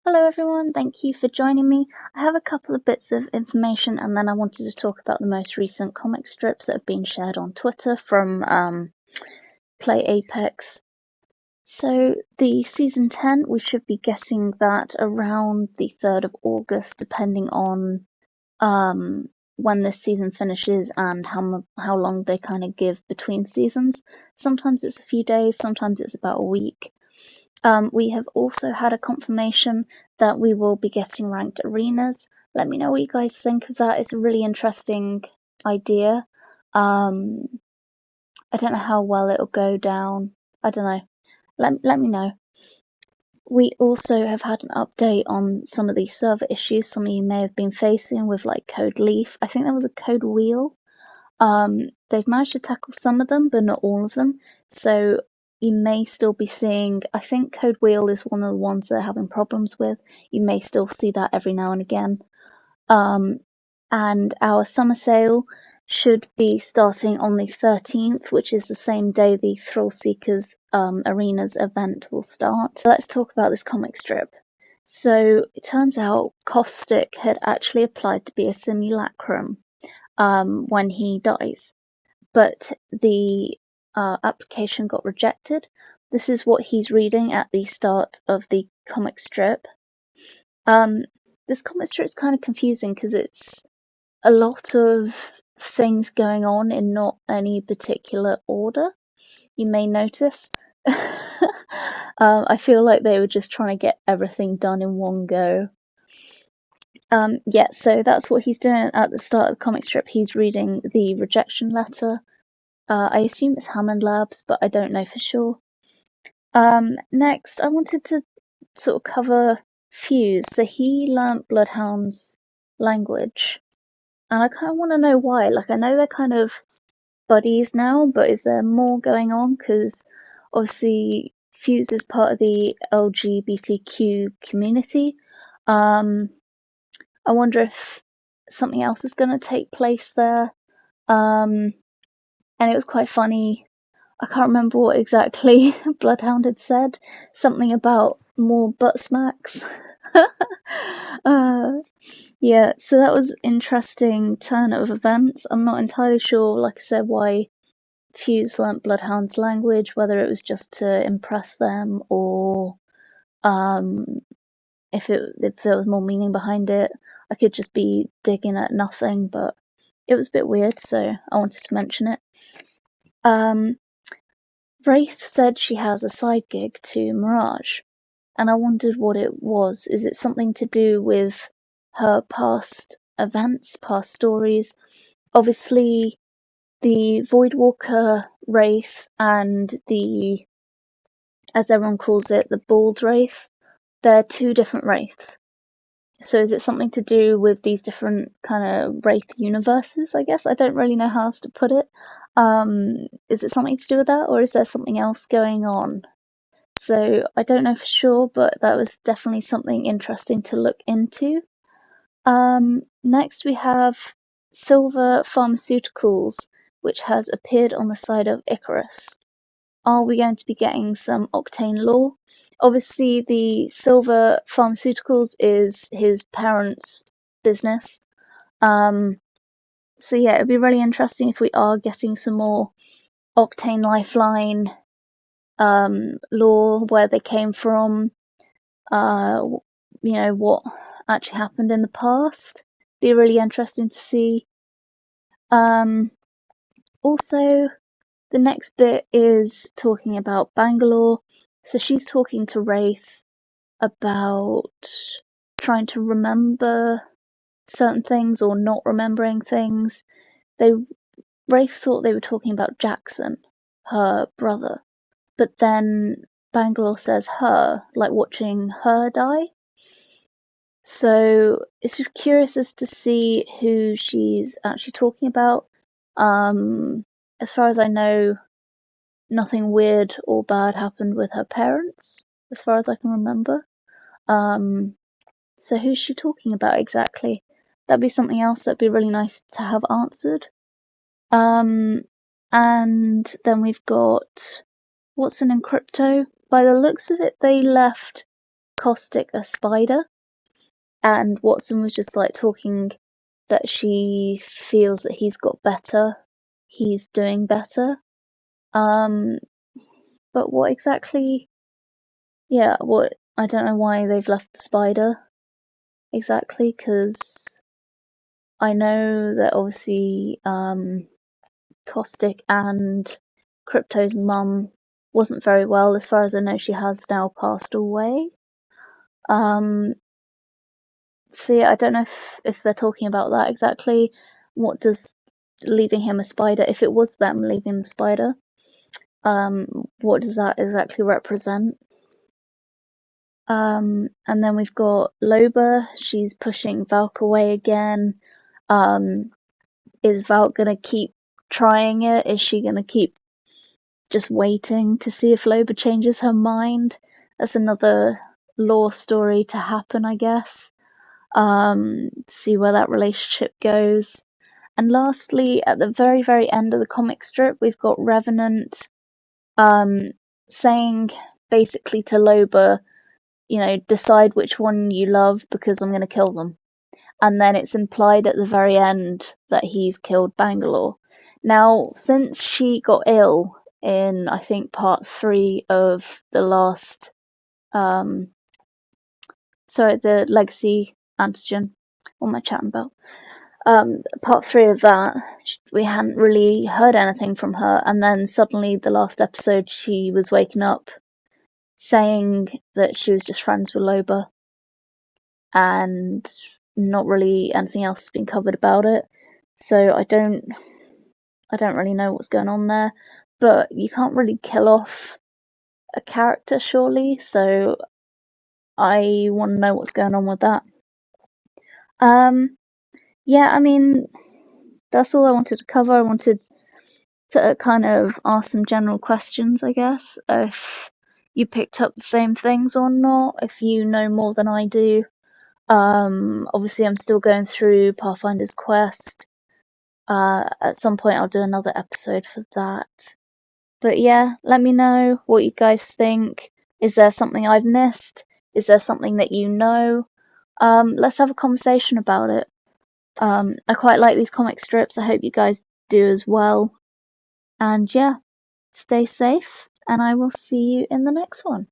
Hello everyone, thank you for joining me. I have a couple of bits of information and then I wanted to talk about the most recent comic strips that have been shared on Twitter from Play Apex. So the season 10, we should be getting that around the 3rd of August, depending on when this season finishes and how long they kind of give between seasons. Sometimes it's a few days, sometimes it's about a week. We have also had a confirmation that we will be getting ranked arenas. Let me know what you guys think of that. It's a really interesting idea. I don't know how well it'll go down. I don't know. Let me know. We also have had an update on some of these server issues some of you may have been facing with like code leaf. I think there was a code wheel. They've managed to tackle some of them, but not all of them. So you may still be seeing, I think Code Wheel is one of the ones they're having problems with. You may still see that every now and again. And our summer sale should be starting on the 13th, which is the same day the Thrill Seekers Arenas event will start. Let's talk about this comic strip. So it turns out Caustic had actually applied to be a simulacrum when he dies, but the application got rejected. This is what he's reading at the start of the comic strip. This comic strip is kind of confusing because it's a lot of things going on in not any particular order. You may notice. I feel like they were just trying to get everything done in one go. Yeah, so that's what he's doing at the start of the comic strip. He's reading the rejection letter. I assume it's Hammond Labs, but I don't know for sure. Next, I wanted to sort of cover Fuse. So he learnt Bloodhound's language, and I kind of want to know why. Like, I know they're kind of buddies now, but is there more going on? Because obviously Fuse is part of the LGBTQ community. I wonder if something else is going to take place there. And it was quite funny. I can't remember what exactly Bloodhound had said. Something about more butt smacks. Yeah, so that was interesting turn of events. I'm not entirely sure, like I said, why Fuse learnt Bloodhound's language, whether it was just to impress them or if there was more meaning behind it. I could just be digging at nothing, but it was a bit weird, so I wanted to mention it. Wraith said she has a side gig to Mirage, and I wondered what it was. Is it something to do with her past events, past stories? Obviously, the Voidwalker Wraith and the, as everyone calls it, the Bald Wraith, they're two different wraiths. So is it something to do with these different kind of Wraith universes, I guess? I don't really know how else to put it. Is it something to do with that, or is there something else going on? So I don't know for sure, but that was definitely something interesting to look into. Next we have Silver Pharmaceuticals, which has appeared on the side of Icarus. Are we going to be getting some Octane lore? Obviously, the Silver Pharmaceuticals is his parents' business. So yeah, it'd be really interesting if we are getting some more Octane Lifeline lore, where they came from, what actually happened in the past. Be really interesting to see. Also, the next bit is talking about Bangalore. So she's talking to Wraith about trying to remember certain things or not remembering things. Wraith thought they were talking about Jackson, her brother, but then Bangalore says her, like watching her die. So it's just curious as to see who she's actually talking about. As far as I know, nothing weird or bad happened with her parents, as far as I can remember. So who's she talking about exactly? That'd be something else that'd be really nice to have answered. And then we've got Watson and Crypto. By the looks of it, they left Caustic a spider, and Watson was just like talking that she feels that he's got better, he's doing better. But what exactly? Yeah, what? I don't know why they've left the spider exactly, because I know that obviously Caustic and Crypto's mum wasn't very well. As far as I know, she has now passed away. So yeah, I don't know if they're talking about that exactly. What does leaving him a spider, if it was them leaving the spider, what does that exactly represent? And then we've got Loba. She's pushing Valk away again. Is Valk gonna keep trying it? Is she gonna keep just waiting to see if Loba changes her mind? That's another lore story to happen, I guess. See where that relationship goes. And lastly, at the very, very end of the comic strip, we've got Revenant saying basically to Loba, decide which one you love because I'm going to kill them. And then it's implied at the very end that he's killed Bangalore. Now, since she got ill in, I think, part 3 of the last, the Legacy Antigen, what am I chatting about? Part 3 of that, we hadn't really heard anything from her, and then suddenly the last episode she was waking up saying that she was just friends with Loba, and not really anything else has been covered about it. So I don't really know what's going on there, but you can't really kill off a character surely, so I want to know what's going on with that. Yeah, I mean, that's all I wanted to cover. I wanted to kind of ask some general questions, I guess, if you picked up the same things or not, if you know more than I do. Obviously I'm still going through Pathfinder's Quest. At some point I'll do another episode for that. But yeah, let me know what you guys think. Is there something I've missed? Is there something that you know? Let's have a conversation about it. I quite like these comic strips. I hope you guys do as well. And yeah, stay safe, and I will see you in the next one.